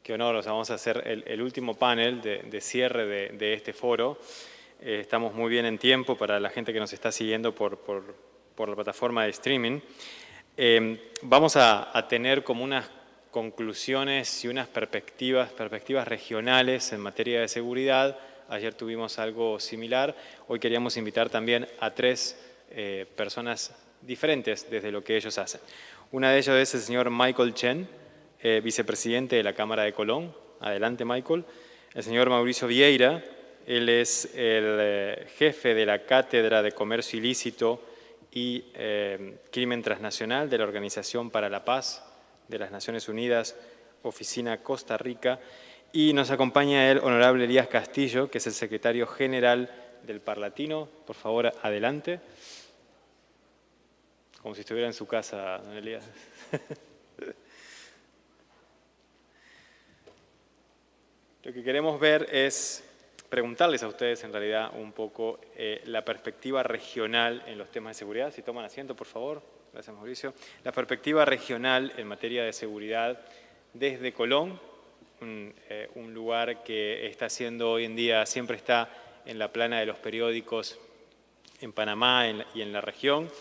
Qué honor, o sea, vamos a hacer el último panel de cierre de este foro. Estamos muy bien en tiempo para la gente que nos está siguiendo por la plataforma de streaming. Vamos a tener como unas conclusiones y unas perspectivas regionales en materia de seguridad. Ayer tuvimos algo similar. Hoy queríamos invitar también a tres personas diferentes desde lo que ellos hacen. Una de ellas es el señor Michael Chen, vicepresidente de la Cámara de Colón. Adelante, Michael. El señor Mauricio Vieira, él es el jefe de la Cátedra de Comercio Ilícito y Crimen Transnacional de la Organización para la Paz de las Naciones Unidas, Oficina Costa Rica. Y nos acompaña el honorable Elías Castillo, que es el secretario general del Parlatino. Por favor, adelante. Como si estuviera en su casa, don Elías. Lo que queremos ver es preguntarles a ustedes, en realidad, un poco la perspectiva regional en los temas de seguridad. Si toman asiento, por favor. Gracias, Mauricio. La perspectiva regional en materia de seguridad desde Colón, un lugar que está siendo hoy en día, siempre está en la plana de los periódicos en Panamá y en la región,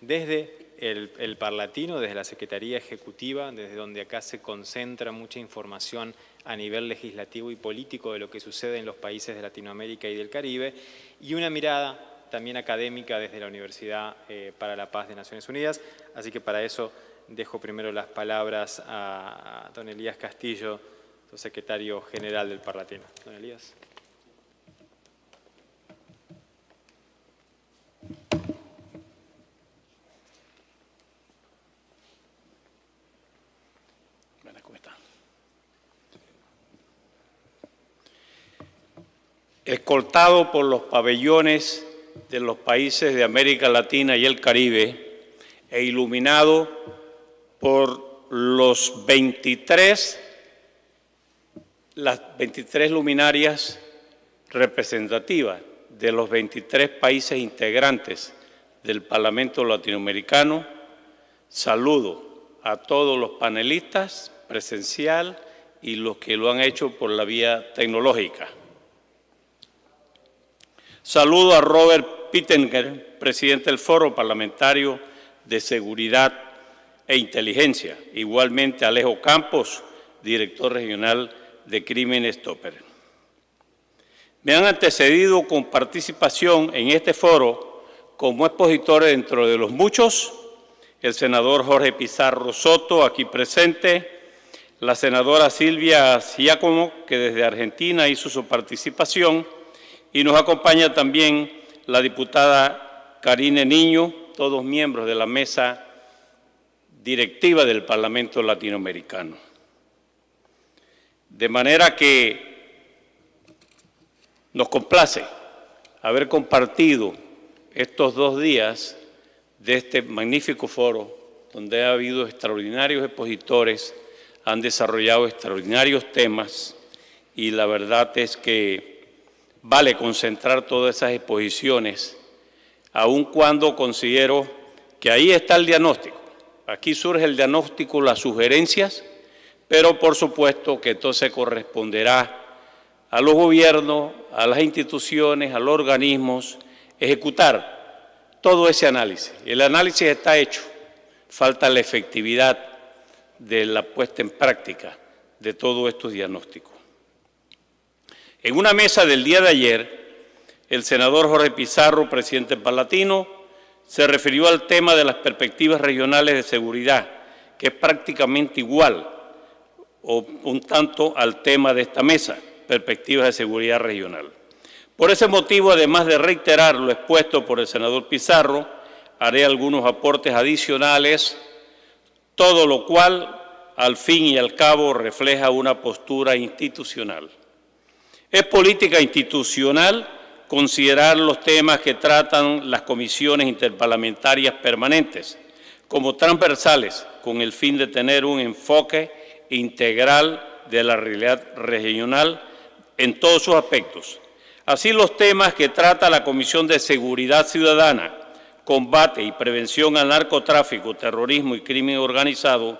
desde el Parlatino, desde la Secretaría Ejecutiva, desde donde acá se concentra mucha información a nivel legislativo y político de lo que sucede en los países de Latinoamérica y del Caribe, y una mirada también académica desde la Universidad para la Paz de Naciones Unidas. Así que para eso dejo primero las palabras a don Elías Castillo, secretario general del Parlatino. Don Elías. Escoltado por los pabellones de los países de América Latina y el Caribe e iluminado por las 23 luminarias representativas de los 23 países integrantes del Parlamento Latinoamericano, saludo a todos los panelistas presencial y los que lo han hecho por la vía tecnológica. Saludo a Robert Pittenger, presidente del Foro Parlamentario de Seguridad e Inteligencia. Igualmente a Alejo Campos, director regional de Crime Stopper. Me han antecedido con participación en este foro como expositores dentro de los muchos, el senador Jorge Pizarro Soto, aquí presente, la senadora Silvia Giacomo, que desde Argentina hizo su participación, y nos acompaña también la diputada Karine Niño, todos miembros de la mesa directiva del Parlamento Latinoamericano. De manera que nos complace haber compartido estos 2 días de este magnífico foro, donde ha habido extraordinarios expositores, han desarrollado extraordinarios temas, y la verdad es que vale concentrar todas esas exposiciones, aun cuando considero que ahí está el diagnóstico. Aquí surge el diagnóstico, las sugerencias, pero por supuesto que entonces corresponderá a los gobiernos, a las instituciones, a los organismos, ejecutar todo ese análisis. El análisis está hecho, falta la efectividad de la puesta en práctica de todos estos diagnósticos. En una mesa del día de ayer, el senador Jorge Pizarro, presidente del Parlatino, se refirió al tema de las perspectivas regionales de seguridad, que es prácticamente igual o un tanto al tema de esta mesa, perspectivas de seguridad regional. Por ese motivo, además de reiterar lo expuesto por el senador Pizarro, haré algunos aportes adicionales, todo lo cual, al fin y al cabo, refleja una postura institucional. Es política institucional considerar los temas que tratan las comisiones interparlamentarias permanentes como transversales, con el fin de tener un enfoque integral de la realidad regional en todos sus aspectos. Así, los temas que trata la Comisión de Seguridad Ciudadana, Combate y Prevención al Narcotráfico, Terrorismo y Crimen Organizado,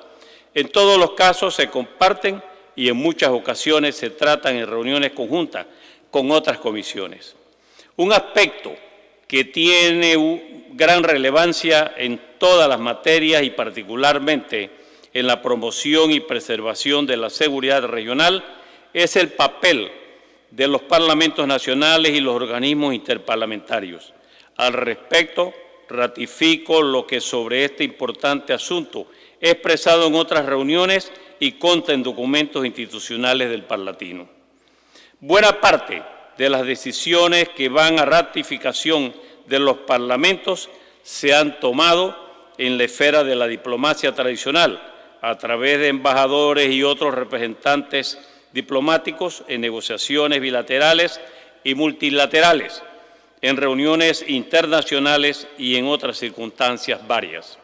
en todos los casos se comparten y en muchas ocasiones se tratan en reuniones conjuntas con otras comisiones. Un aspecto que tiene gran relevancia en todas las materias y particularmente en la promoción y preservación de la seguridad regional es el papel de los parlamentos nacionales y los organismos interparlamentarios. Al respecto, ratifico lo que sobre este importante asunto he expresado en otras reuniones y consta en documentos institucionales del Parlatino. Buena parte de las decisiones que van a ratificación de los parlamentos se han tomado en la esfera de la diplomacia tradicional, a través de embajadores y otros representantes diplomáticos en negociaciones bilaterales y multilaterales, en reuniones internacionales y en otras circunstancias varias.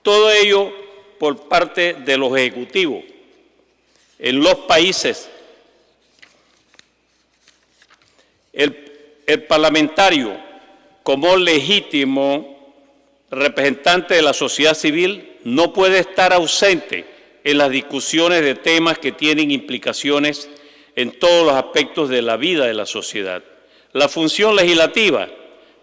Todo ello por parte de los ejecutivos en los países. El parlamentario, como legítimo representante de la sociedad civil, no puede estar ausente en las discusiones de temas que tienen implicaciones en todos los aspectos de la vida de la sociedad. La función legislativa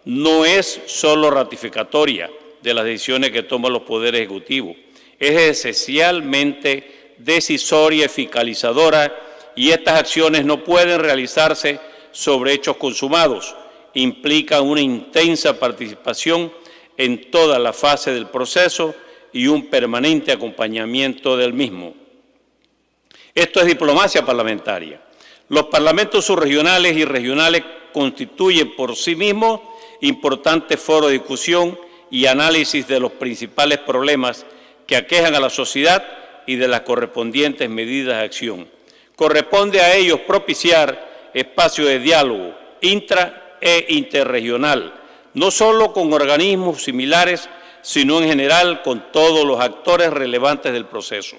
no es solo ratificatoria de las decisiones que toman los poderes ejecutivos, es esencialmente decisoria y fiscalizadora, y estas acciones no pueden realizarse sobre hechos consumados, implican una intensa participación en toda la fase del proceso y un permanente acompañamiento del mismo. Esto es diplomacia parlamentaria. Los parlamentos subregionales y regionales constituyen por sí mismos importantes foros de discusión y análisis de los principales problemas que aquejan a la sociedad y de las correspondientes medidas de acción. Corresponde a ellos propiciar espacios de diálogo intra e interregional, no solo con organismos similares, sino en general con todos los actores relevantes del proceso.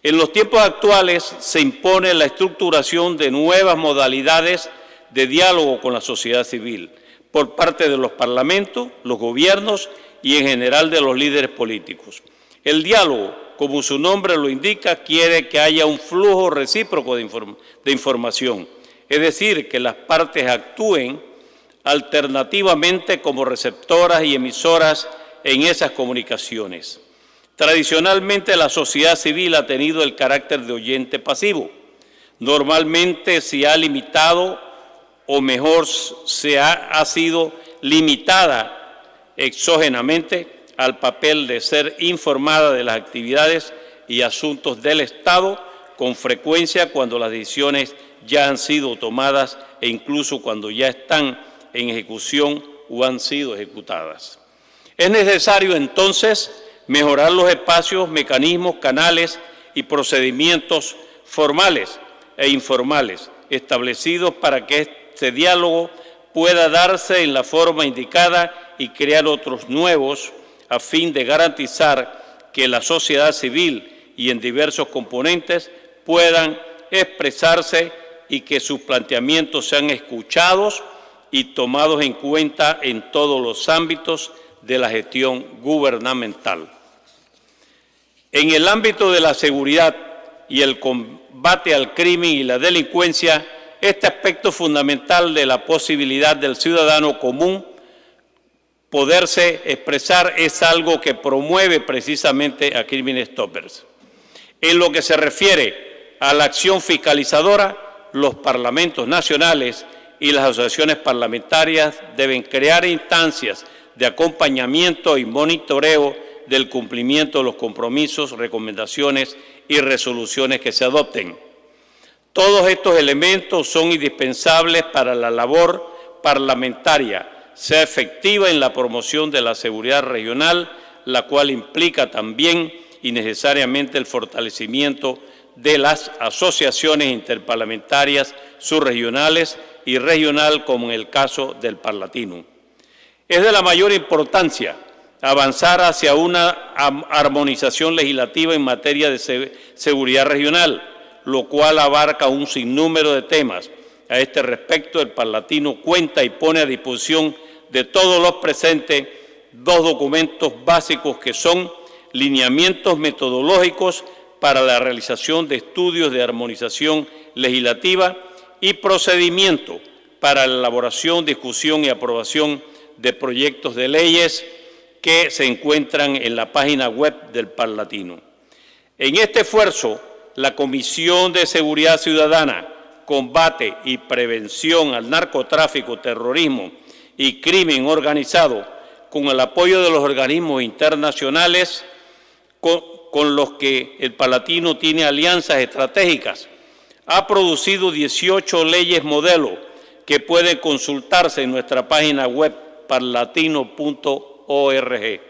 En los tiempos actuales se impone la estructuración de nuevas modalidades de diálogo con la sociedad civil por parte de los parlamentos, los gobiernos y en general de los líderes políticos. El diálogo, como su nombre lo indica, quiere que haya un flujo recíproco de información, es decir, que las partes actúen alternativamente como receptoras y emisoras en esas comunicaciones. Tradicionalmente la sociedad civil ha tenido el carácter de oyente pasivo. Normalmente se ha limitado, o mejor ha sido limitada exógenamente al papel de ser informada de las actividades y asuntos del Estado, con frecuencia cuando las decisiones ya han sido tomadas e incluso cuando ya están en ejecución o han sido ejecutadas. Es necesario entonces mejorar los espacios, mecanismos, canales y procedimientos formales e informales establecidos para que este diálogo pueda darse en la forma indicada y crear otros nuevos a fin de garantizar que la sociedad civil y en diversos componentes puedan expresarse y que sus planteamientos sean escuchados y tomados en cuenta en todos los ámbitos de la gestión gubernamental. En el ámbito de la seguridad y el combate al crimen y la delincuencia, este aspecto fundamental de la posibilidad del ciudadano común poderse expresar es algo que promueve precisamente a Crime Stoppers. En lo que se refiere a la acción fiscalizadora, los parlamentos nacionales y las asociaciones parlamentarias deben crear instancias de acompañamiento y monitoreo del cumplimiento de los compromisos, recomendaciones y resoluciones que se adopten. Todos estos elementos son indispensables para la labor parlamentaria, sea efectiva en la promoción de la seguridad regional, la cual implica también y necesariamente el fortalecimiento de las asociaciones interparlamentarias subregionales y regional, como en el caso del Parlatino. Es de la mayor importancia avanzar hacia una armonización legislativa en materia de seguridad regional, lo cual abarca un sinnúmero de temas. A este respecto, el Parlatino cuenta y pone a disposición de todos los presentes dos documentos básicos que son lineamientos metodológicos para la realización de estudios de armonización legislativa y procedimiento para la elaboración, discusión y aprobación de proyectos de leyes que se encuentran en la página web del Parlatino. En este esfuerzo, la Comisión de Seguridad Ciudadana, Combate y Prevención al Narcotráfico, Terrorismo y Crimen Organizado, con el apoyo de los organismos internacionales con los que el Parlatino tiene alianzas estratégicas, ha producido 18 leyes modelo que pueden consultarse en nuestra página web parlatino.org.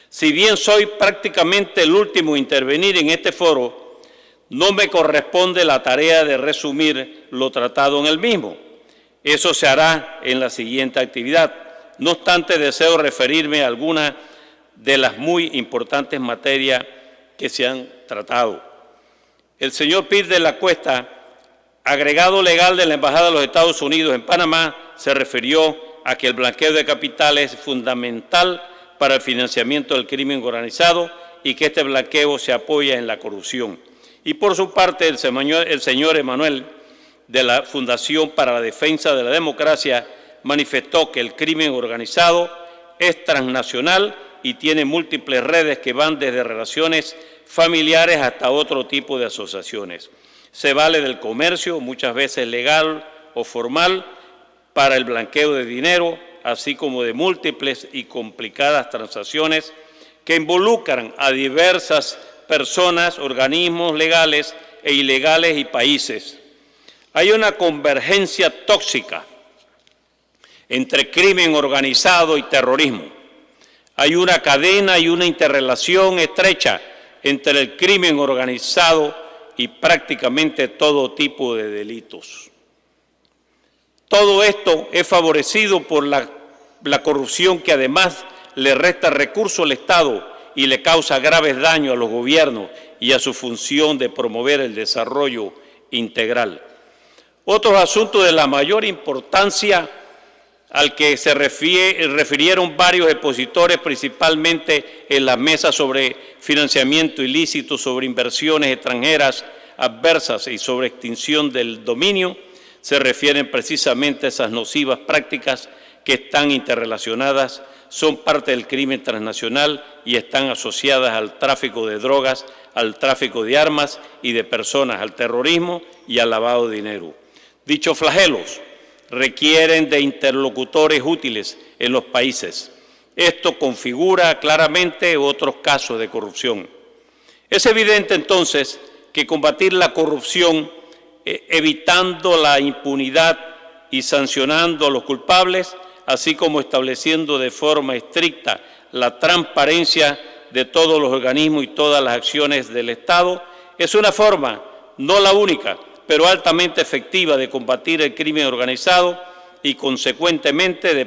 Si bien soy prácticamente el último a intervenir en este foro, no me corresponde la tarea de resumir lo tratado en el mismo. Eso se hará en la siguiente actividad. No obstante, deseo referirme a algunas de las muy importantes materias que se han tratado. El señor Piz de la Cuesta, agregado legal de la Embajada de los Estados Unidos en Panamá, se refirió a que el blanqueo de capitales es fundamental para el financiamiento del crimen organizado y que este blanqueo se apoya en la corrupción. Y por su parte, el señor Emanuel, de la Fundación para la Defensa de la Democracia, manifestó que el crimen organizado es transnacional y tiene múltiples redes que van desde relaciones familiares hasta otro tipo de asociaciones. Se vale del comercio, muchas veces legal o formal, para el blanqueo de dinero, así como de múltiples y complicadas transacciones que involucran a diversas personas, organismos legales e ilegales y países. Hay una convergencia tóxica entre crimen organizado y terrorismo. Hay una cadena y una interrelación estrecha entre el crimen organizado y prácticamente todo tipo de delitos. Todo esto es favorecido por la corrupción que además le resta recursos al Estado y le causa graves daños a los gobiernos y a su función de promover el desarrollo integral. Otros asuntos de la mayor importancia al que se refirieron varios expositores, principalmente en las mesas sobre financiamiento ilícito, sobre inversiones extranjeras adversas y sobre extinción del dominio, se refieren precisamente a esas nocivas prácticas que están interrelacionadas, son parte del crimen transnacional y están asociadas al tráfico de drogas, al tráfico de armas y de personas, al terrorismo y al lavado de dinero. Dichos flagelos requieren de interlocutores útiles en los países. Esto configura claramente otros casos de corrupción. Es evidente entonces que combatir la corrupción evitando la impunidad y sancionando a los culpables, así como estableciendo de forma estricta la transparencia de todos los organismos y todas las acciones del Estado, es una forma, no la única, pero altamente efectiva de combatir el crimen organizado y, consecuentemente, de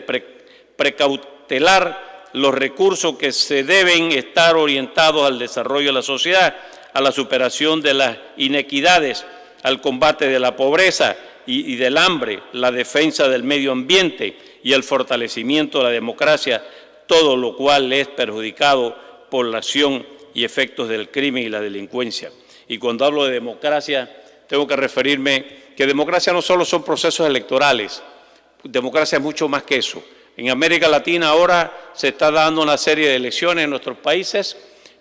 precautelar los recursos que se deben estar orientados al desarrollo de la sociedad, a la superación de las inequidades, al combate de la pobreza y del hambre, la defensa del medio ambiente y el fortalecimiento de la democracia, todo lo cual es perjudicado por la acción y efectos del crimen y la delincuencia. Y cuando hablo de democracia, tengo que referirme que democracia no solo son procesos electorales, democracia es mucho más que eso. En América Latina ahora se está dando una serie de elecciones en nuestros países,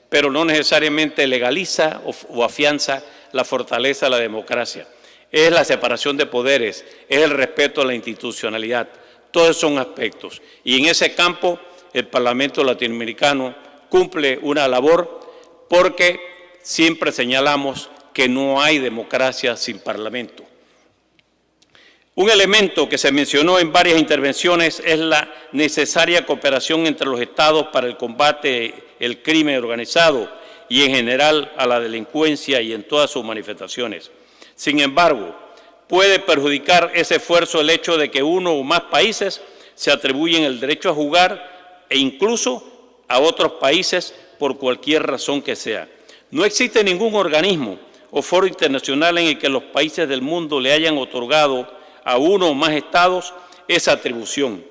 pero no necesariamente legaliza o afianza la fortaleza de la democracia. Es la separación de poderes, es el respeto a la institucionalidad. Todos son aspectos. Y en ese campo el Parlamento latinoamericano cumple una labor porque siempre señalamos que no hay democracia sin Parlamento. Un elemento que se mencionó en varias intervenciones es la necesaria cooperación entre los Estados para el combate al crimen organizado y en general a la delincuencia y en todas sus manifestaciones. Sin embargo, puede perjudicar ese esfuerzo el hecho de que uno o más países se atribuyen el derecho a jugar e incluso a otros países por cualquier razón que sea. No existe ningún organismo o foro internacional en el que los países del mundo le hayan otorgado a uno o más estados esa atribución.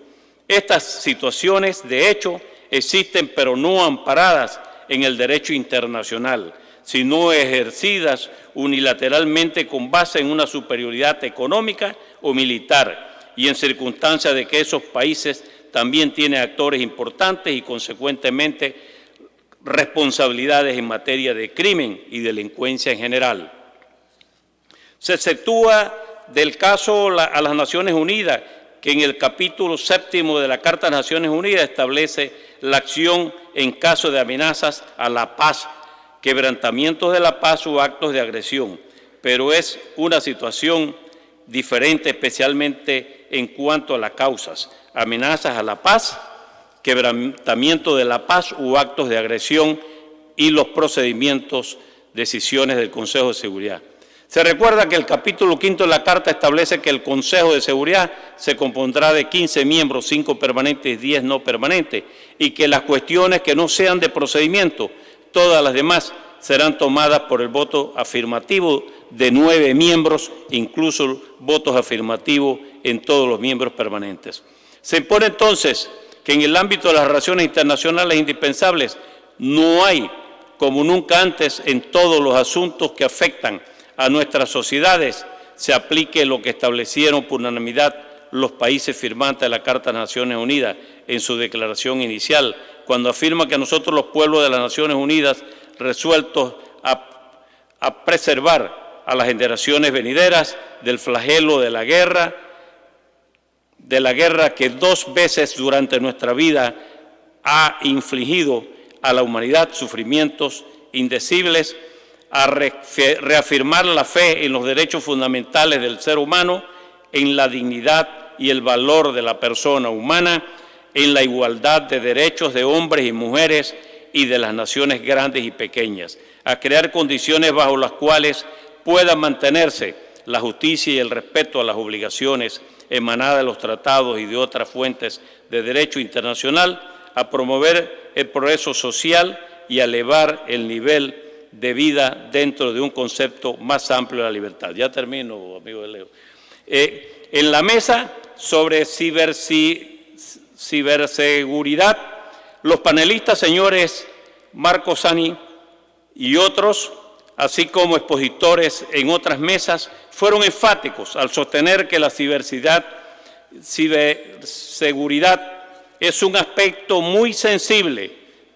Estas situaciones, de hecho, existen pero no amparadas en el derecho internacional. sino ejercidas unilateralmente con base en una superioridad económica o militar, y en circunstancias de que esos países también tienen actores importantes y consecuentemente responsabilidades en materia de crimen y delincuencia en general. Se exceptúa del caso a las Naciones Unidas, que en el capítulo 7 de la Carta de las Naciones Unidas establece la acción en caso de amenazas a la paz, quebrantamientos de la paz o actos de agresión, pero es una situación diferente, especialmente en cuanto a las causas: amenazas a la paz, quebrantamiento de la paz u actos de agresión y los procedimientos, decisiones del Consejo de Seguridad. Se recuerda que el capítulo 5 de la Carta establece que el Consejo de Seguridad se compondrá de 15 miembros, 5 permanentes y 10 no permanentes, y que las cuestiones que no sean de procedimiento, todas las demás, serán tomadas por el voto afirmativo de 9 miembros, incluso votos afirmativos en todos los miembros permanentes. Se impone entonces que en el ámbito de las relaciones internacionales indispensables no hay, como nunca antes, en todos los asuntos que afectan a nuestras sociedades, se aplique lo que establecieron por unanimidad los países firmantes de la Carta de las Naciones Unidas en su declaración inicial, cuando afirma que nosotros, los pueblos de las Naciones Unidas, resueltos a preservar a las generaciones venideras del flagelo de la guerra que 2 veces durante nuestra vida ha infligido a la humanidad sufrimientos indecibles, a reafirmar la fe en los derechos fundamentales del ser humano, en la dignidad y el valor de la persona humana, en la igualdad de derechos de hombres y mujeres y de las naciones grandes y pequeñas, a crear condiciones bajo las cuales pueda mantenerse la justicia y el respeto a las obligaciones emanadas de los tratados y de otras fuentes de derecho internacional, a promover el progreso social y a elevar el nivel de vida dentro de un concepto más amplio de la libertad. Ya termino, amigo de Leo. En la mesa sobre ciberseguridad, los panelistas, señores Marco Sani y otros, así como expositores en otras mesas, fueron enfáticos al sostener que la ciberseguridad es un aspecto muy sensible,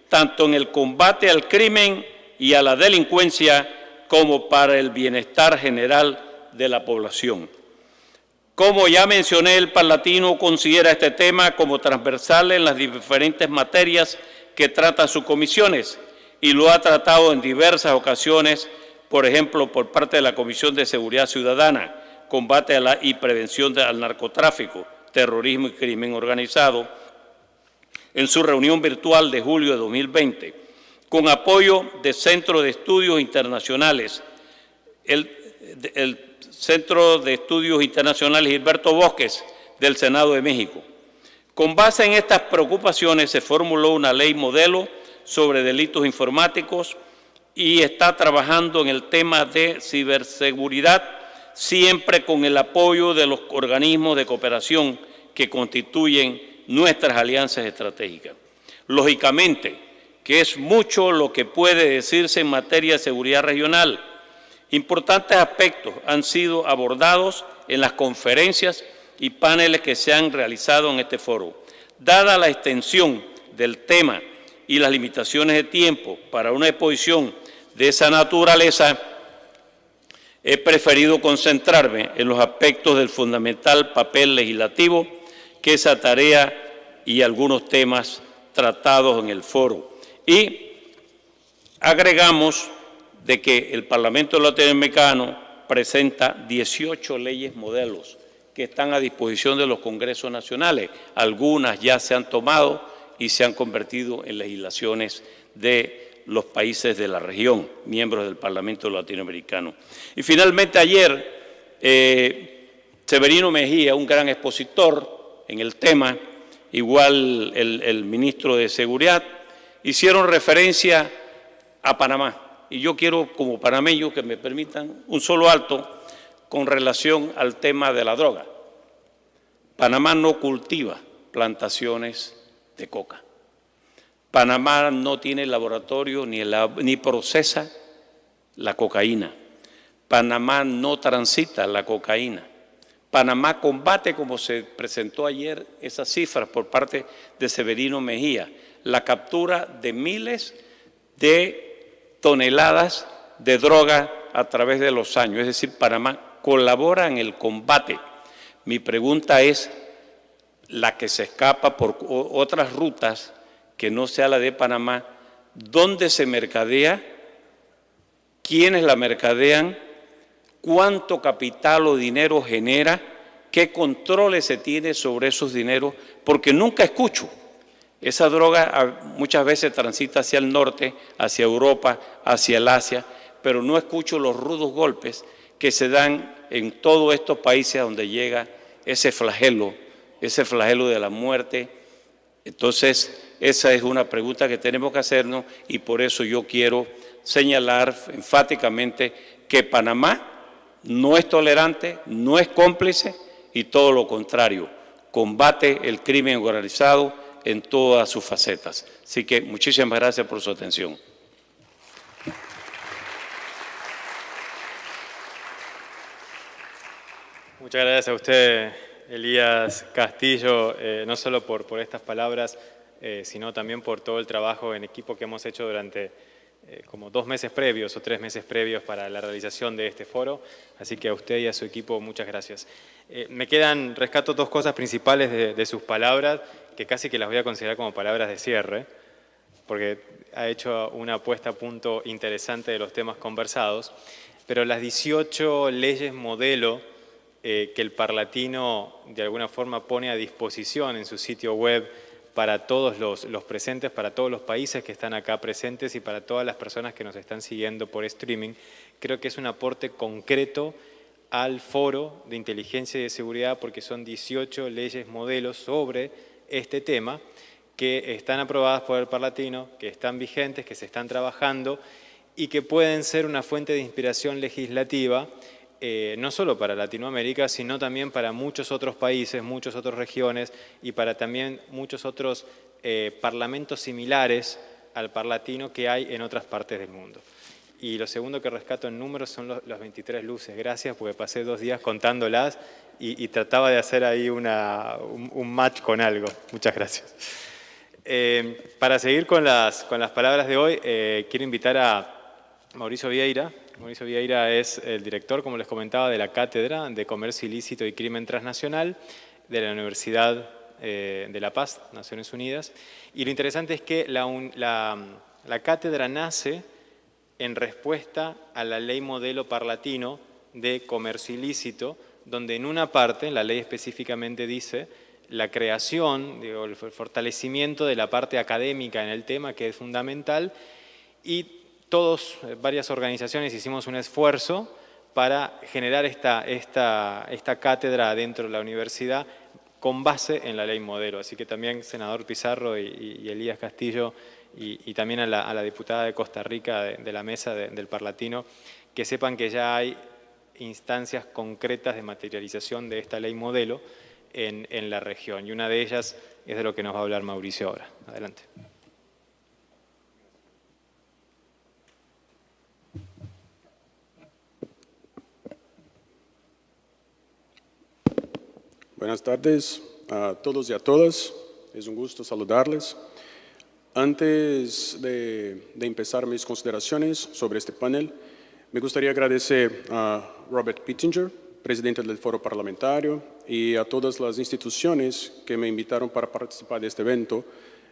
tanto en el combate al crimen y a la delincuencia como para el bienestar general de la población. Como ya mencioné, el Palatino considera este tema como transversal en las diferentes materias que tratan sus comisiones y lo ha tratado en diversas ocasiones, por ejemplo, por parte de la Comisión de Seguridad Ciudadana, Combate y Prevención al Narcotráfico, Terrorismo y Crimen Organizado, en su reunión virtual de julio de 2020, con apoyo del Centro de Estudios Internacionales, el Centro de Estudios Internacionales Gilberto Bosques del Senado de México. Con base en estas preocupaciones se formuló una ley modelo sobre delitos informáticos y está trabajando en el tema de ciberseguridad, siempre con el apoyo de los organismos de cooperación que constituyen nuestras alianzas estratégicas. Lógicamente, que es mucho lo que puede decirse en materia de seguridad regional. Importantes aspectos han sido abordados en las conferencias y paneles que se han realizado en este foro. Dada la extensión del tema y las limitaciones de tiempo para una exposición de esa naturaleza, he preferido concentrarme en los aspectos del fundamental papel legislativo que esa tarea y algunos temas tratados en el foro. Y agregamos de que el Parlamento Latinoamericano presenta 18 leyes modelos que están a disposición de los congresos nacionales. Algunas ya se han tomado y se han convertido en legislaciones de los países de la región, miembros del Parlamento Latinoamericano. Y finalmente ayer, Severino Mejía, un gran expositor en el tema, igual el ministro de Seguridad, hicieron referencia a Panamá. Y yo quiero, como panameño, que me permitan un solo alto con relación al tema de la droga. Panamá no cultiva plantaciones de coca. Panamá no tiene laboratorio ni procesa la cocaína. Panamá no transita la cocaína. Panamá combate, como se presentó ayer, esas cifras por parte de Severino Mejía, la captura de miles de toneladas de droga a través de los años. Es decir, Panamá colabora en el combate. Mi pregunta es, la que se escapa por otras rutas que no sea la de Panamá, ¿dónde se mercadea? ¿Quiénes la mercadean? ¿Cuánto capital o dinero genera? ¿Qué controles se tiene sobre esos dineros? Porque nunca escucho. Esa droga muchas veces transita hacia el norte, hacia Europa, hacia el Asia, pero no escucho los rudos golpes que se dan en todos estos países donde llega ese flagelo de la muerte. Entonces, esa es una pregunta que tenemos que hacernos y por eso yo quiero señalar enfáticamente que Panamá no es tolerante, no es cómplice y todo lo contrario, combate el crimen organizado en todas sus facetas. Así que muchísimas gracias por su atención. Muchas gracias a usted, Elías Castillo, no solo por estas palabras, sino también por todo el trabajo en equipo que hemos hecho durante como 2 meses previos o 3 meses previos para la realización de este foro. Así que a usted y a su equipo, muchas gracias. Rescato 2 cosas principales de sus palabras, que casi que las voy a considerar como palabras de cierre, porque ha hecho una puesta a punto interesante de los temas conversados, pero las 18 leyes modelo que el Parlatino de alguna forma pone a disposición en su sitio web para todos los presentes, para todos los países que están acá presentes y para todas las personas que nos están siguiendo por streaming, creo que es un aporte concreto al foro de inteligencia y de seguridad porque son 18 leyes modelos sobre este tema que están aprobadas por el Parlatino, que están vigentes, que se están trabajando y que pueden ser una fuente de inspiración legislativa no solo para Latinoamérica, sino también para muchos otros países, muchas otras regiones y para también muchos otros parlamentos similares al Parlatino que hay en otras partes del mundo. Y lo segundo que rescato en números son las 23 luces. Gracias, porque pasé 2 días contándolas y trataba de hacer ahí un match con algo. Muchas gracias. Para seguir con las palabras de hoy, quiero invitar a Mauricio Vieira. Mauricio Vieira es el director, como les comentaba, de la Cátedra de Comercio Ilícito y Crimen Transnacional de la Universidad de La Paz, Naciones Unidas. Y lo interesante es que la cátedra nace en respuesta a la ley modelo parlatino de comercio ilícito, donde en una parte, la ley específicamente dice, la creación, el fortalecimiento de la parte académica en el tema, que es fundamental, y varias organizaciones hicimos un esfuerzo para generar esta cátedra dentro de la universidad con base en la ley modelo. Así que también, senador Pizarro y Elías Castillo, y también a la diputada de Costa Rica de la mesa del Parlatino, que sepan que ya hay instancias concretas de materialización de esta ley modelo en la región. Y una de ellas es de lo que nos va a hablar Mauricio ahora. Adelante. Buenas tardes a todos y a todas. Es un gusto saludarles. Antes de empezar mis consideraciones sobre este panel, me gustaría agradecer a Robert Pittenger, presidente del Foro Parlamentario, y a todas las instituciones que me invitaron para participar de este evento,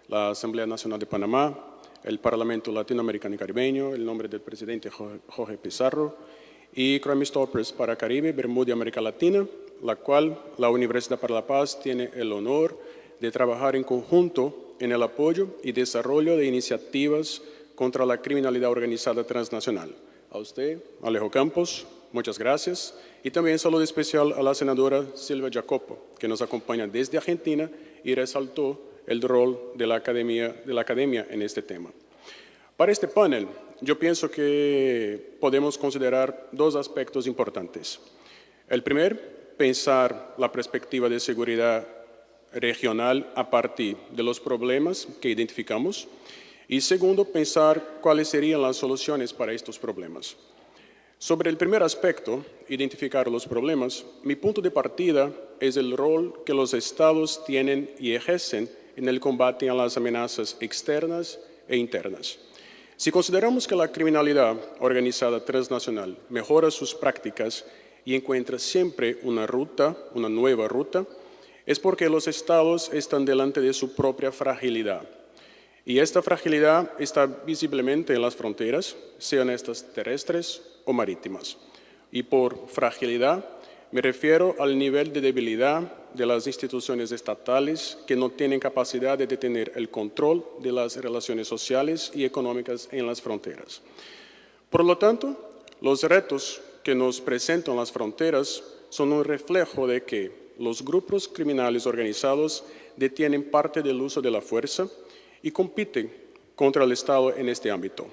la Asamblea Nacional de Panamá, el Parlamento Latinoamericano y Caribeño, el nombre del presidente Jorge Pizarro, y Crime Stoppers para Caribe, Bermuda y América Latina, la cual la Universidad para la Paz tiene el honor de trabajar en conjunto en el apoyo y desarrollo de iniciativas contra la criminalidad organizada transnacional. A usted, Alejo Campos, muchas gracias. Y también saludo especial a la senadora Silvia Jacopo, que nos acompaña desde Argentina y resaltó el rol de la academia en este tema. Para este panel, yo pienso que podemos considerar 2 aspectos importantes. El primer, pensar la perspectiva de seguridad regional a partir de los problemas que identificamos. Y segundo, pensar cuáles serían las soluciones para estos problemas. Sobre el primer aspecto, identificar los problemas, mi punto de partida es el rol que los estados tienen y ejercen en el combate a las amenazas externas e internas. Si consideramos que la criminalidad organizada transnacional mejora sus prácticas y encuentra siempre una nueva ruta, es porque los estados están delante de su propia fragilidad. Y esta fragilidad está visiblemente en las fronteras, sean estas terrestres o marítimas. Y por fragilidad me refiero al nivel de debilidad de las instituciones estatales que no tienen capacidad de detener el control de las relaciones sociales y económicas en las fronteras. Por lo tanto, los retos que nos presentan las fronteras son un reflejo de que los grupos criminales organizados detienen parte del uso de la fuerza y compiten contra el Estado en este ámbito.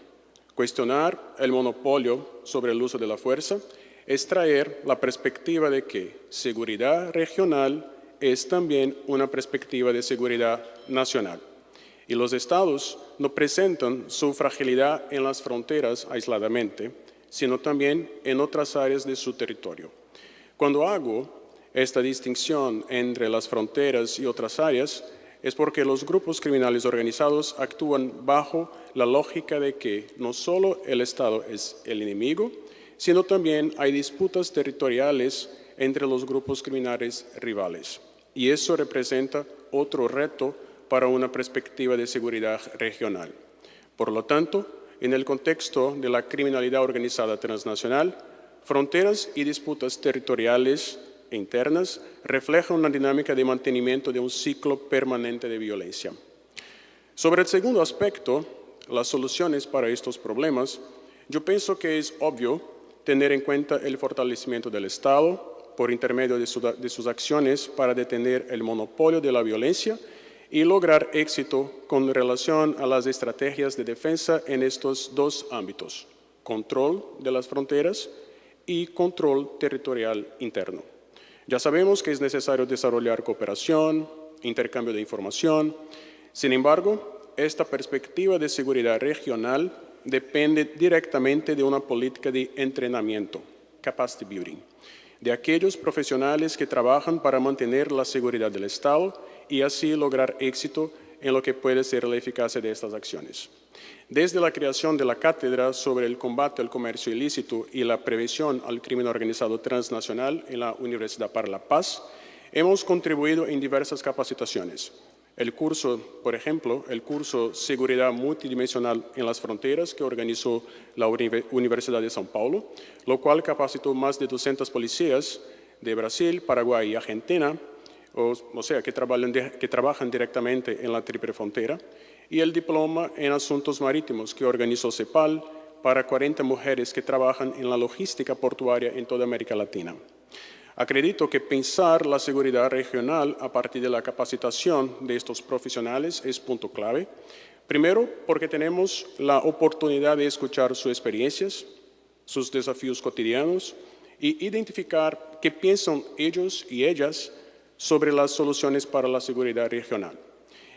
Cuestionar el monopolio sobre el uso de la fuerza es traer la perspectiva de que seguridad regional es también una perspectiva de seguridad nacional. Y los estados no presentan su fragilidad en las fronteras aisladamente, sino también en otras áreas de su territorio. Cuando hago esta distinción entre las fronteras y otras áreas, es porque los grupos criminales organizados actúan bajo la lógica de que no solo el Estado es el enemigo, sino también hay disputas territoriales entre los grupos criminales rivales. Y eso representa otro reto para una perspectiva de seguridad regional. Por lo tanto, en el contexto de la criminalidad organizada transnacional, fronteras y disputas territoriales internas reflejan una dinámica de mantenimiento de un ciclo permanente de violencia. Sobre el segundo aspecto, las soluciones para estos problemas, yo pienso que es obvio tener en cuenta el fortalecimiento del Estado por intermedio de sus acciones para detener el monopolio de la violencia y lograr éxito con relación a las estrategias de defensa en estos dos ámbitos, control de las fronteras y control territorial interno. Ya sabemos que es necesario desarrollar cooperación, intercambio de información. Sin embargo, esta perspectiva de seguridad regional depende directamente de una política de entrenamiento, capacity building, de aquellos profesionales que trabajan para mantener la seguridad del Estado y así lograr éxito en lo que puede ser la eficacia de estas acciones. Desde la creación de la cátedra sobre el combate al comercio ilícito y la prevención al crimen organizado transnacional en la Universidad para la Paz, hemos contribuido en diversas capacitaciones. El curso, por ejemplo, el curso Seguridad Multidimensional en las Fronteras que organizó la Universidad de São Paulo, lo cual capacitó más de 200 policías de Brasil, Paraguay y Argentina, o sea, que trabajan directamente en la triple frontera, y el diploma en asuntos marítimos que organizó CEPAL para 40 mujeres que trabajan en la logística portuaria en toda América Latina. Acredito que pensar la seguridad regional a partir de la capacitación de estos profesionales es punto clave. Primero, porque tenemos la oportunidad de escuchar sus experiencias, sus desafíos cotidianos y identificar qué piensan ellos y ellas sobre las soluciones para la seguridad regional.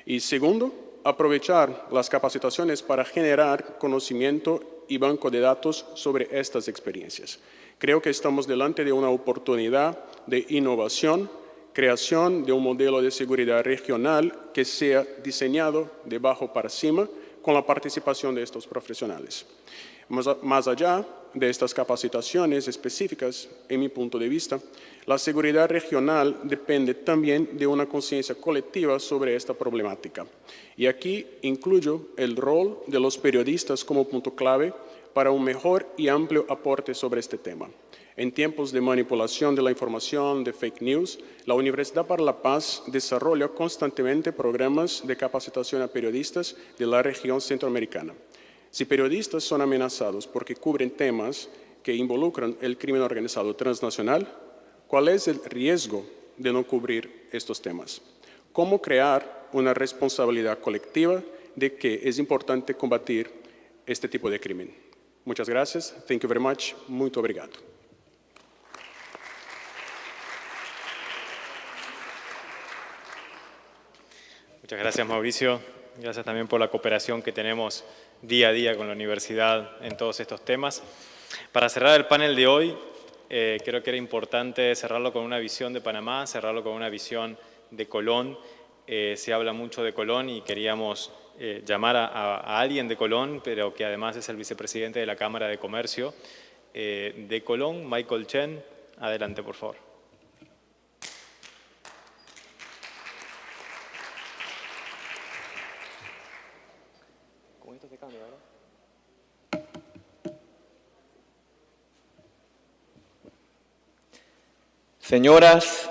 Y segundo, aprovechar las capacitaciones para generar conocimiento y banco de datos sobre estas experiencias. Creo que estamos delante de una oportunidad de innovación, creación de un modelo de seguridad regional que sea diseñado de abajo para arriba con la participación de estos profesionales. Más allá de estas capacitaciones específicas, en mi punto de vista, la seguridad regional depende también de una conciencia colectiva sobre esta problemática. Y aquí incluyo el rol de los periodistas como punto clave para un mejor y amplio aporte sobre este tema. En tiempos de manipulación de la información, de fake news, la Universidad para la Paz desarrolla constantemente programas de capacitación a periodistas de la región centroamericana. Si periodistas son amenazados porque cubren temas que involucran el crimen organizado transnacional, ¿cuál es el riesgo de no cubrir estos temas? ¿Cómo crear una responsabilidad colectiva de que es importante combatir este tipo de crimen? Muchas gracias. Thank you very much. Muito obrigado. Muchas gracias, Mauricio. Gracias también por la cooperación que tenemos día a día con la universidad en todos estos temas. Para cerrar el panel de hoy, creo que era importante cerrarlo con una visión de Panamá, cerrarlo con una visión de Colón. Se habla mucho de Colón y queríamos llamar a alguien de Colón, pero que además es el vicepresidente de la Cámara de Comercio de Colón, Michael Chen. Adelante, por favor. Señoras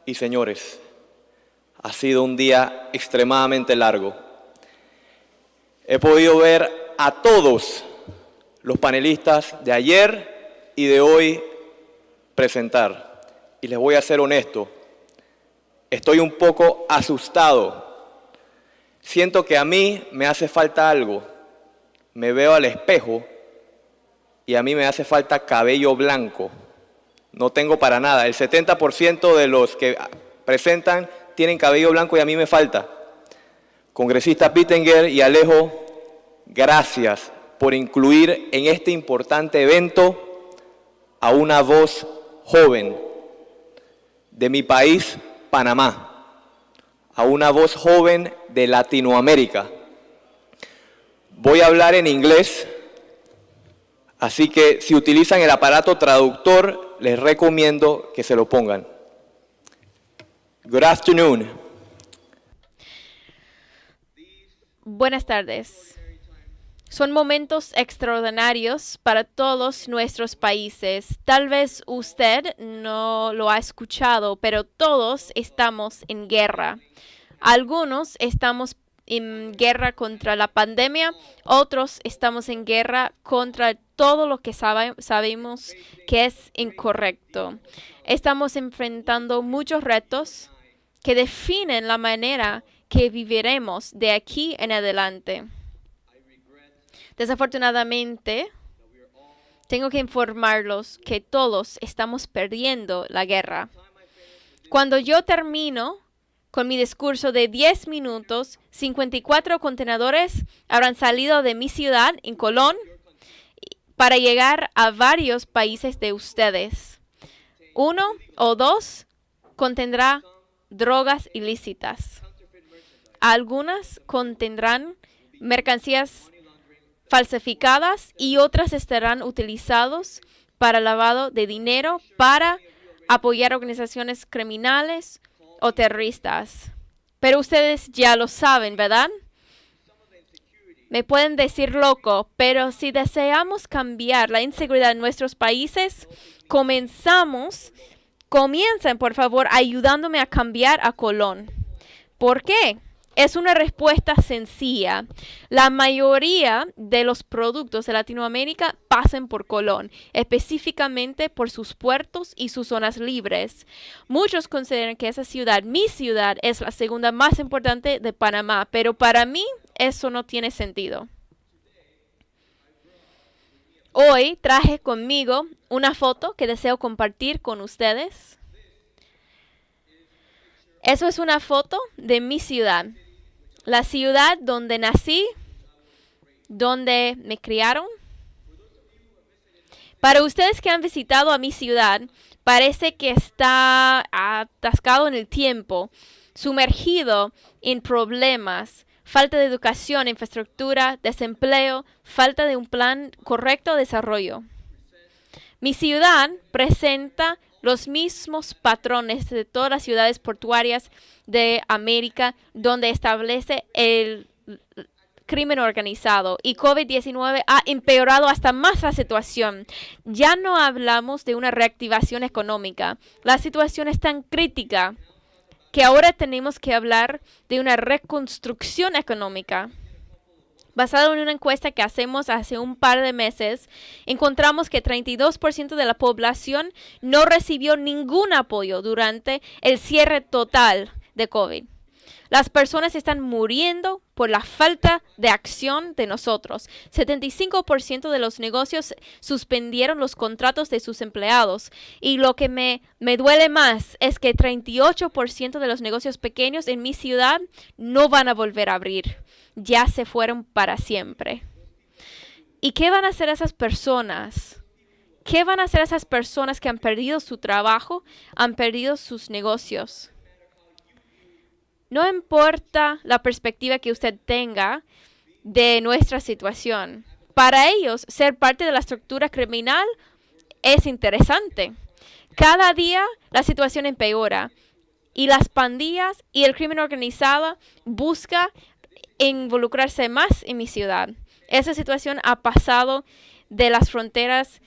y señores, ha sido un día extremadamente largo. He podido ver a todos los panelistas de ayer y de hoy presentar. Y les voy a ser honesto, estoy un poco asustado. Siento que a mí me hace falta algo. Me veo al espejo y a mí me hace falta cabello blanco. No tengo para nada. El 70% de los que presentan tienen cabello blanco y a mí me falta. Congresista Pittenger y Alejo, gracias por incluir en este importante evento a una voz joven de mi país, Panamá, a una voz joven de Latinoamérica. Voy a hablar en inglés, así que si utilizan el aparato traductor, les recomiendo que se lo pongan. Good afternoon. Buenas tardes. Son momentos extraordinarios para todos nuestros países. Tal vez usted no lo ha escuchado, pero todos estamos en guerra. Algunos estamos en guerra contra la pandemia, otros estamos en guerra contra todo lo que sabemos que es incorrecto. Estamos enfrentando muchos retos que definen la manera que viviremos de aquí en adelante. Desafortunadamente, tengo que informarlos que todos estamos perdiendo la guerra. Cuando yo termino con mi discurso de 10 minutos, 54 contenedores habrán salido de mi ciudad, en Colón, para llegar a varios países de ustedes. 1 o 2 contendrá drogas ilícitas. Algunas contendrán mercancías falsificadas y otras estarán utilizadas para lavado de dinero para apoyar organizaciones criminales o terroristas. Pero ustedes ya lo saben, ¿verdad? Me pueden decir loco, pero si deseamos cambiar la inseguridad en nuestros países, comiencen, por favor, ayudándome a cambiar a Colón. ¿Por qué? Es una respuesta sencilla. La mayoría de los productos de Latinoamérica pasan por Colón, específicamente por sus puertos y sus zonas libres. Muchos consideran que esa ciudad, mi ciudad, es la segunda más importante de Panamá, pero para mí eso no tiene sentido. Hoy traje conmigo una foto que deseo compartir con ustedes. Eso es una foto de mi ciudad. La ciudad donde nací, donde me criaron. Para ustedes que han visitado a mi ciudad, parece que está atascado en el tiempo, sumergido en problemas, falta de educación, infraestructura, desempleo, falta de un plan correcto de desarrollo. Mi ciudad presenta los mismos patrones de todas las ciudades portuarias de América, donde establece el crimen organizado, y COVID-19 ha empeorado hasta más la situación. Ya no hablamos de una reactivación económica. La situación es tan crítica que ahora tenemos que hablar de una reconstrucción económica. Basado en una encuesta que hacemos hace un par de meses, encontramos que 32% de la población no recibió ningún apoyo durante el cierre total de COVID. Las personas están muriendo por la falta de acción de nosotros. 75% de los negocios suspendieron los contratos de sus empleados. Y lo que me duele más es que 38% de los negocios pequeños en mi ciudad no van a volver a abrir. Ya se fueron para siempre. ¿Y qué van a hacer esas personas ¿Qué van a hacer esas personas que han perdido su trabajo, han perdido sus negocios? No importa la perspectiva que usted tenga de nuestra situación. Para ellos, ser parte de la estructura criminal es interesante. Cada día la situación empeora y las pandillas y el crimen organizado busca involucrarse más en mi ciudad. Esa situación ha pasado de las fronteras,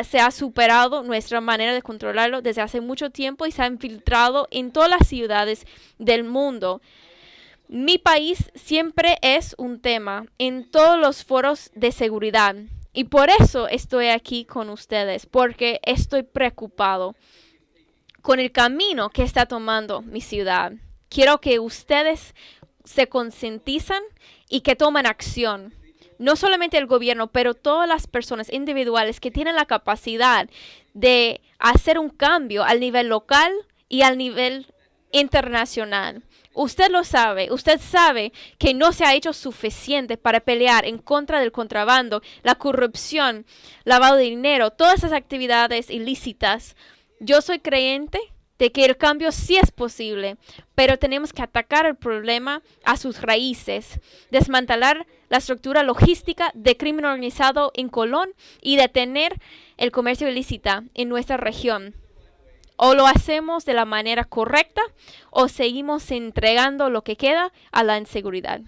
se ha superado nuestra manera de controlarlo desde hace mucho tiempo y se ha infiltrado en todas las ciudades del mundo. Mi país siempre es un tema en todos los foros de seguridad y por eso estoy aquí con ustedes, porque estoy preocupado con el camino que está tomando mi ciudad. Quiero que ustedes se concientizan y que tomen acción. No solamente el gobierno, pero todas las personas individuales que tienen la capacidad de hacer un cambio al nivel local y al nivel internacional. Usted lo sabe, usted sabe que no se ha hecho suficiente para pelear en contra del contrabando, la corrupción, lavado de dinero, todas esas actividades ilícitas. Yo soy creyente de que el cambio sí es posible, pero tenemos que atacar el problema a sus raíces, desmantelar la estructura logística de crimen organizado en Colón y detener el comercio ilícito en nuestra región. O lo hacemos de la manera correcta o seguimos entregando lo que queda a la inseguridad.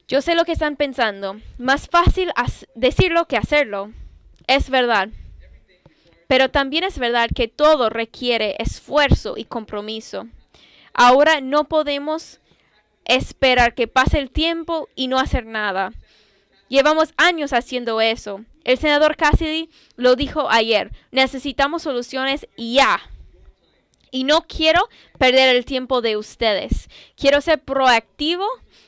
Yo sé lo que están pensando. Más fácil decirlo que hacerlo. Es verdad. Pero también es verdad que todo requiere esfuerzo y compromiso. Ahora no podemos esperar que pase el tiempo y no hacer nada. Llevamos años haciendo eso. El senador Cassidy lo dijo ayer. Necesitamos soluciones ya. Y no quiero perder el tiempo de ustedes. Quiero ser proactivo.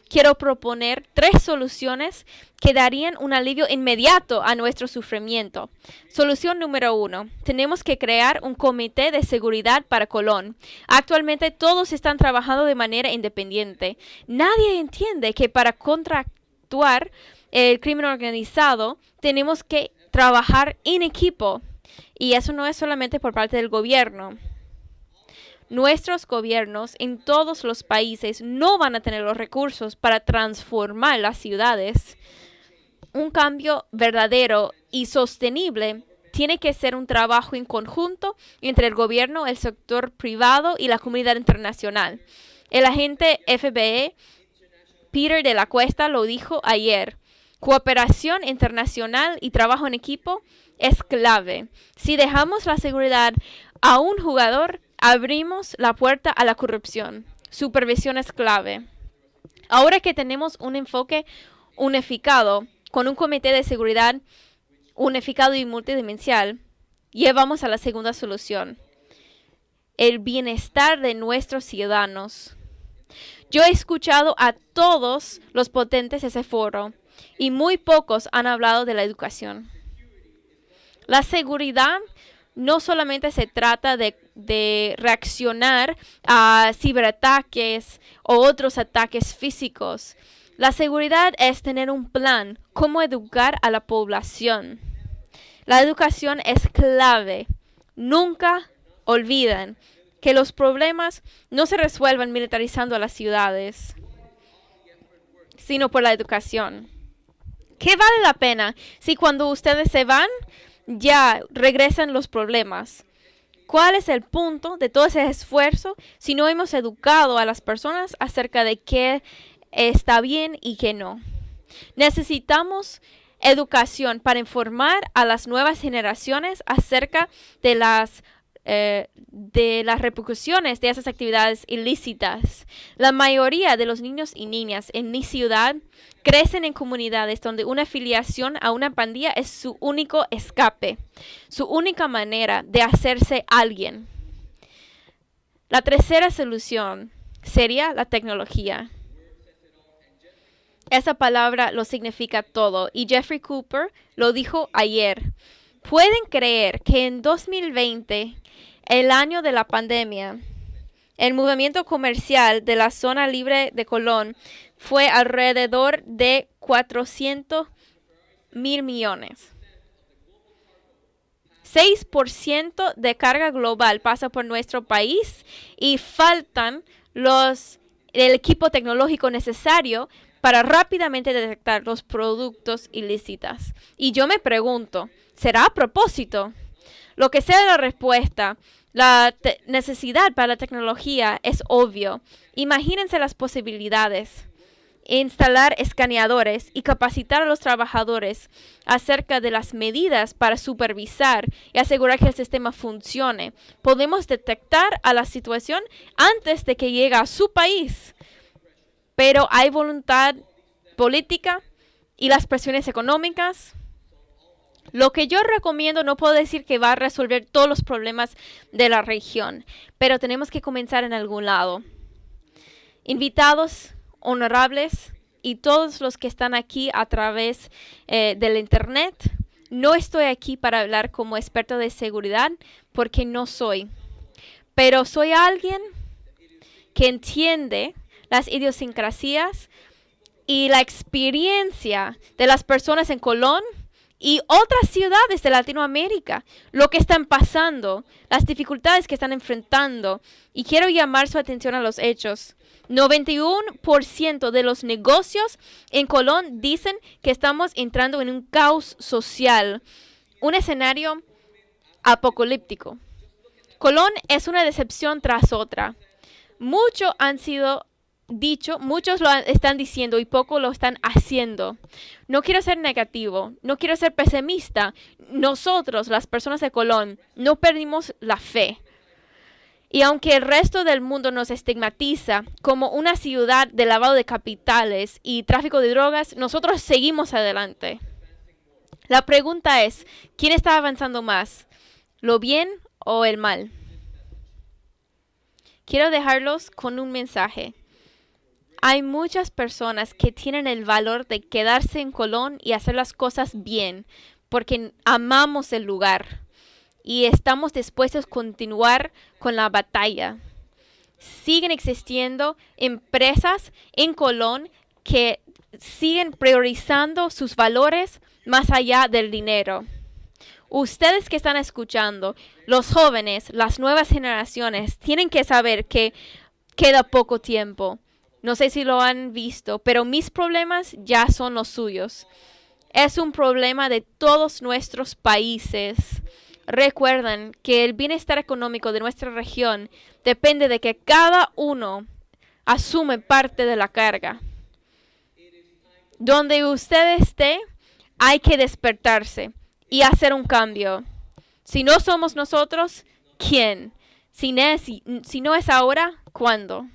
Quiero proponer 3 soluciones que darían un alivio inmediato a nuestro sufrimiento. Solución número 1. Tenemos que crear un comité de seguridad para Colón. Actualmente todos están trabajando de manera independiente. Nadie entiende que para contraactuar el crimen organizado tenemos que trabajar en equipo. Y eso no es solamente por parte del gobierno. Nuestros gobiernos en todos los países no van a tener los recursos para transformar las ciudades. Un cambio verdadero y sostenible tiene que ser un trabajo en conjunto entre el gobierno, el sector privado y la comunidad internacional. El agente FBI, Peter de la Cuesta, lo dijo ayer. Cooperación internacional y trabajo en equipo es clave. Si dejamos la seguridad a un jugador, abrimos la puerta a la corrupción. Supervisión es clave. Ahora que tenemos un enfoque unificado, con un comité de seguridad unificado y multidimensional, llevamos a la segunda solución. El bienestar de nuestros ciudadanos. Yo he escuchado a todos los potentes de ese foro y muy pocos han hablado de la educación. La seguridad no solamente se trata de reaccionar a ciberataques o otros ataques físicos. La seguridad es tener un plan, cómo educar a la población. La educación es clave. Nunca olviden que los problemas no se resuelven militarizando a las ciudades, sino por la educación. ¿Qué vale la pena si cuando ustedes se van, ya regresan los problemas? ¿Cuál es el punto de todo ese esfuerzo si no hemos educado a las personas acerca de qué está bien y qué no? Necesitamos educación para informar a las nuevas generaciones acerca de las repercusiones de esas actividades ilícitas. La mayoría de los niños y niñas en mi ciudad crecen en comunidades donde una afiliación a una pandilla es su único escape, su única manera de hacerse alguien. La tercera solución sería la tecnología. Esa palabra lo significa todo y Jeffrey Cooper lo dijo ayer. ¿Pueden creer que en 2020, el año de la pandemia, el movimiento comercial de la zona libre de Colón fue alrededor de $400 mil millones. 6% de carga global pasa por nuestro país y faltan el equipo tecnológico necesario para rápidamente detectar los productos ilícitos. Y yo me pregunto, ¿será a propósito? Lo que sea la respuesta, la necesidad para la tecnología es obvio. Imagínense las posibilidades. Instalar escaneadores y capacitar a los trabajadores acerca de las medidas para supervisar y asegurar que el sistema funcione. Podemos detectar a la situación antes de que llegue a su país, pero hay voluntad política y las presiones económicas. Lo que yo recomiendo, no puedo decir que va a resolver todos los problemas de la región, pero tenemos que comenzar en algún lado. Invitados honorables y todos los que están aquí a través del internet, no estoy aquí para hablar como experto de seguridad porque no soy, pero soy alguien que entiende las idiosincrasias y la experiencia de las personas en Colón y otras ciudades de Latinoamérica, lo que están pasando, las dificultades que están enfrentando, y quiero llamar su atención a los hechos. 91% de los negocios en Colón dicen que estamos entrando en un caos social, un escenario apocalíptico. Colón es una decepción tras otra. Muchos han sido dicho, muchos lo están diciendo y pocos lo están haciendo. No quiero ser negativo, no quiero ser pesimista. Nosotros, las personas de Colón, no perdimos la fe. Y aunque el resto del mundo nos estigmatiza como una ciudad de lavado de capitales y tráfico de drogas, nosotros seguimos adelante. La pregunta es, ¿quién está avanzando más? ¿Lo bien o el mal? Quiero dejarlos con un mensaje. Hay muchas personas que tienen el valor de quedarse en Colón y hacer las cosas bien, porque amamos el lugar y estamos dispuestos a continuar con la batalla. Siguen existiendo empresas en Colón que siguen priorizando sus valores más allá del dinero. Ustedes que están escuchando, los jóvenes, las nuevas generaciones, tienen que saber que queda poco tiempo. No sé si lo han visto, pero mis problemas ya son los suyos. Es un problema de todos nuestros países. Recuerden que el bienestar económico de nuestra región depende de que cada uno asume parte de la carga. Donde usted esté, hay que despertarse y hacer un cambio. Si no somos nosotros, ¿quién? Si no es ahora, ¿cuándo?